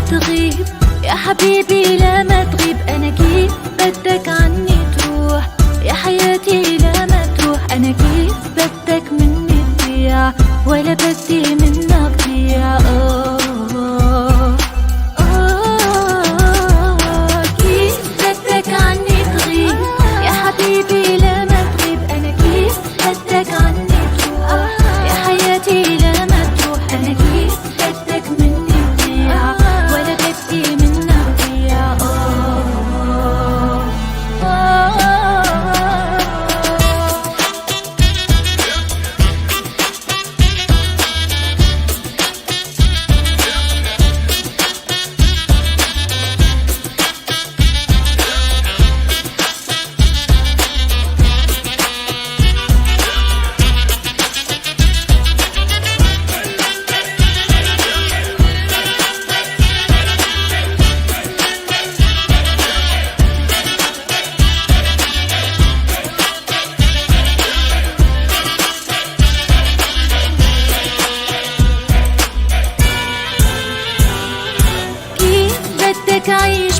تغيب يا حبيبي لا ما تغيب، أنا كيف بدك عني تروح يا حياتي لا ما تروح، أنا كيف بدك مني تضيع ولا بدي منك ضيع. كيف بدك عني تغيب يا حبيبي لا ما تغيب، أنا كيف بدك عني تروح يا حياتي لا ما تروح، أنا كيف بدك مني تضيع ولا بدي منك ضيع. بدك أعيش